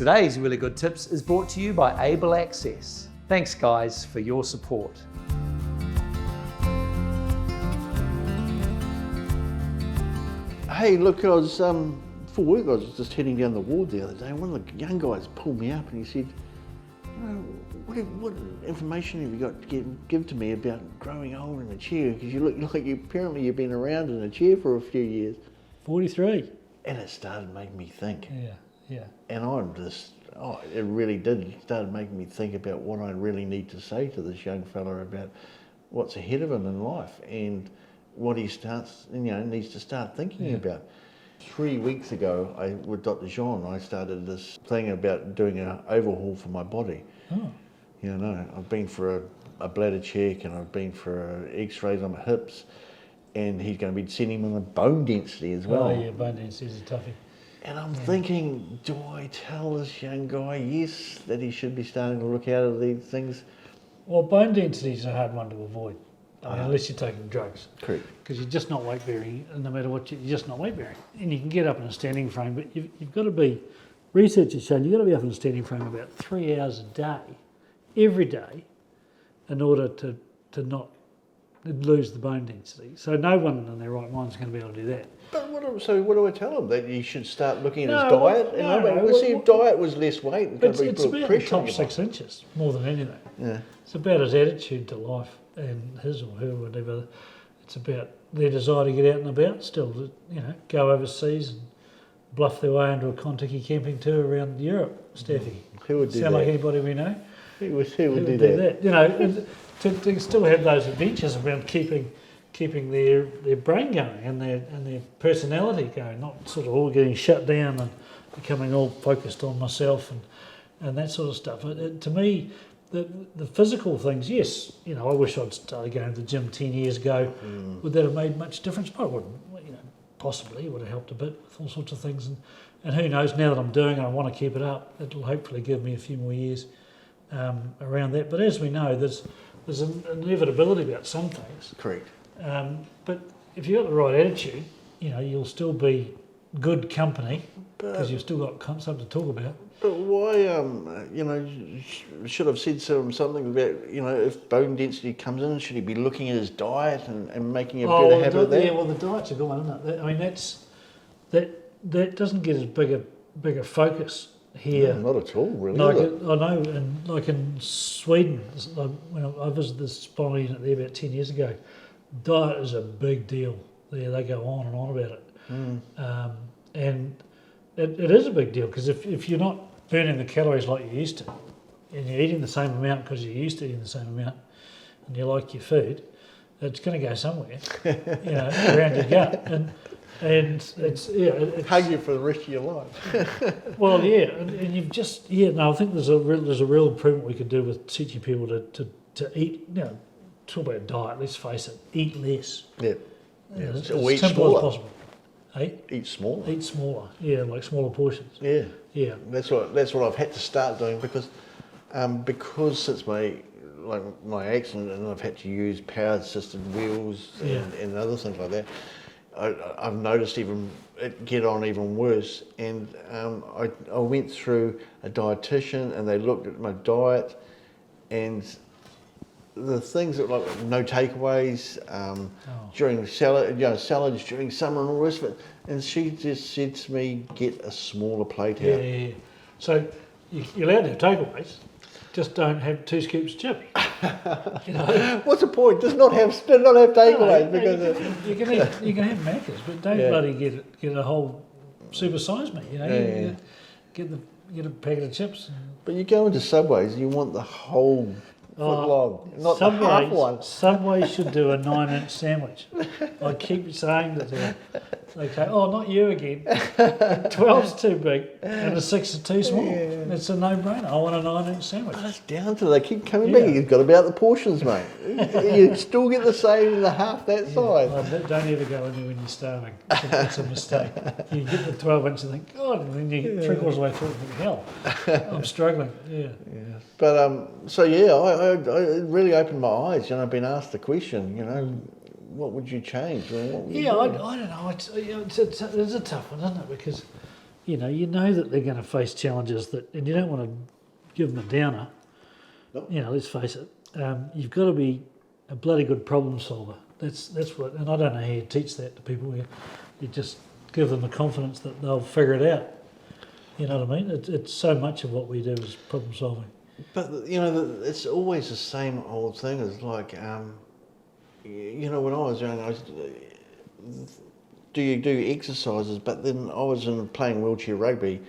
Today's Really Good Tips is brought to you by Able Axcess. Thanks guys for your support. Hey, look, I was, for work, I was just heading down the ward the other day, and one of the young guys pulled me up and he said, what information have you got to give to me about growing old in a chair? Because you look like apparently you've been around in a chair for a few years. 43. And it started making me think. Yeah. And it really did start making me think about what I really need to say to this young fella about what's ahead of him in life and what he needs to start thinking about. 3 weeks ago, with Dr. Jean, I started this thing about doing an overhaul for my body. Oh. I've been for a bladder check and I've been for x-rays on my hips, and he's going to be sending me a bone density as well. Oh yeah, bone density is a toughie. And I'm thinking, do I tell this young guy, yes, that he should be starting to look out at these things? Well, bone density is a hard one to avoid. Unless you're taking drugs. Correct. Because you're just not weight bearing, and no matter what, you're just not weight bearing. And you can get up in a standing frame, but you've got to be, research has shown, you've got to be up in a standing frame about 3 hours a day, every day, in order to not lose the bone density. So no one in their right mind is going to be able to do that. But what do I tell him? That he should start looking at his diet? If diet was less weight, it's about the top 6 inches, more than anything. Yeah. It's about his attitude to life and his or her, whatever. It's about their desire to get out and about still, go overseas and bluff their way into a Contiki camping tour around Europe, Staffy. Who would do that? Sound like anybody we know? Who would do that? And to still have those adventures around keeping their brain going and their personality going, not sort of all getting shut down and becoming all focused on myself and that sort of stuff. To me, the physical things, yes, I wish I'd started going to the gym 10 years ago. Would that have made much difference? Probably wouldn't. Possibly it would have helped a bit with all sorts of things. And who knows, now that I'm doing it, I want to keep it up. It'll hopefully give me a few more years around that. But as we know, there's an inevitability about some things. Correct. But if you've got the right attitude, you'll still be good company because you've still got something to talk about. But why, should have said something about, if bone density comes in, should he be looking at his diet and making a better habit of that? Yeah, well, the diet's a good one, isn't it? I mean, that doesn't get as big a focus here. No, not at all, really. I know, and like in Sweden, when I visited the Spinal unit there about 10 years ago, diet is a big deal there. They go on and on about it. And it is a big deal because if you're not burning the calories like you used to, and you're eating the same amount because you're used to eating the same amount, and you like your food, it's going to go somewhere, around your gut, and it's hug you for the rest of your life. Well, yeah, and you've just I think there's a real improvement we could do with teaching people to eat. Talk about diet. Let's face it, eat less. Yeah, as eat simple smaller. as possible. Hey? Eat smaller. Eat smaller. Yeah, like smaller portions. Yeah. Yeah. That's what I've had to start doing because since my accident and I've had to use power assisted wheels and other things like that, I've noticed it get on even worse. And I went through a dietitian and they looked at my diet and the things that like no takeaways during salads during summer and all the rest of it. And she just said to me, get a smaller plate out. Yeah. So you're allowed to have takeaways, just don't have 2 scoops of chips. What's the point? Just not have takeaways because you can have Maccas, but don't bloody get a whole super size meat. Get a packet of chips. But you go into Subways, you want the whole foot long, not the half one. Subway should do a 9-inch sandwich. I keep saying that they go, oh, not you again. 12's too big and a 6 is too small. It's a no-brainer. I want a 9-inch sandwich. But it's down to they keep coming back. You've got about the portions, mate. You still get the same in the half that size. Well, don't ever go in there when you're starving. It's a mistake. You get the 12-inch and think, God, and then you get 3/4 of the way through and think, hell, I'm struggling. Yeah. But it really opened my eyes. I've been asked the question. What would you change? I don't know. It's a tough one, isn't it? Because you know that they're going to face challenges and you don't want to give them a downer. Nope. Let's face it. You've got to be a bloody good problem solver. That's what, and I don't know how you teach that to people. You just give them the confidence that they'll figure it out. You know what I mean? It's so much of what we do is problem solving. But it's always the same old thing. It's like, when I was young, do you do exercises? But then I was playing wheelchair rugby,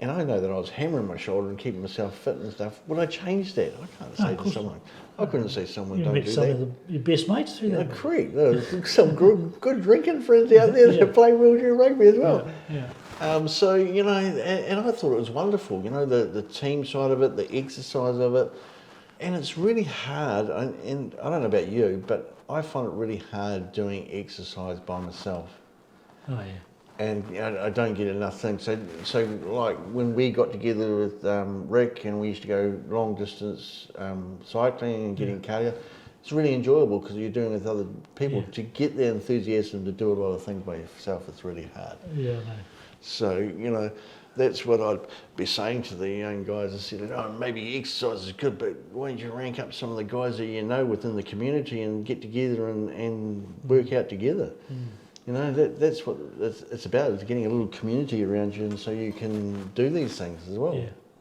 and I know that I was hammering my shoulder and keeping myself fit and stuff. Would I change that? I can't say to someone. I couldn't say someone You don't met do some that. of your best mates through that. Correct. There's some good drinking friends out there that play wheelchair rugby as well. Yeah. So, and I thought it was wonderful, the team side of it, the exercise of it. And it's really hard, and I don't know about you, but I find it really hard doing exercise by myself. Oh, yeah. And I don't get enough things. So like when we got together with Rick and we used to go long distance cycling and getting cardio, it's really enjoyable because you're doing it with other people. Yeah. To get the enthusiasm to do a lot of things by yourself, it's really hard. Yeah, I know. So, that's what I'd be saying to the young guys. I said, maybe exercise is good, but why don't you rank up some of the guys that you know within the community and get together and work out together? That's what it's about, is getting a little community around you and so you can do these things as well.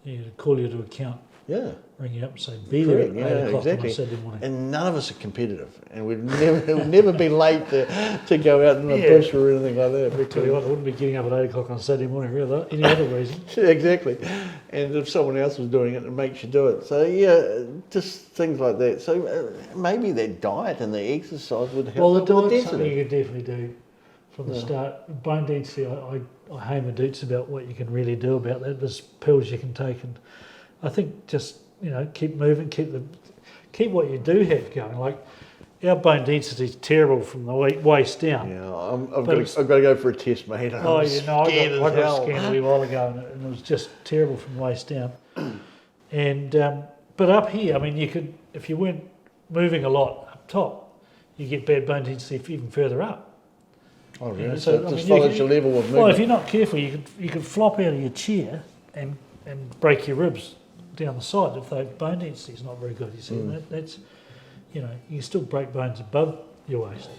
Yeah, to call you to account. Yeah. Ring you up and say, be there at 8 o'clock on a exactly. Saturday morning. And none of us are competitive, and we'd never be late to go out in the bush or anything like that. I tell you what, I wouldn't be getting up at 8 o'clock on Saturday morning for any other reason. Exactly. And if someone else was doing it, it makes you do it. So, just things like that. So, maybe that diet and the exercise would help. Well, the with diet's something density. you could definitely do from the start. Bone density, I hammer doots about what you can really do about that. There's pills you can take, and I think just, keep moving, keep what you do have going. Like, our bone density is terrible from the waist down. Yeah, I've got to go for a test, mate. I got a scan a wee while ago, and it was just terrible from the waist down. And but up here, I mean, you could, if you weren't moving a lot up top, you get bad bone density even further up. Oh, really? So, it just follows your level of movement. Well, if you're not careful, you could flop out of your chair and break your ribs down the side if the bone density is not very good. You see, that's, you can still break bones above your waist.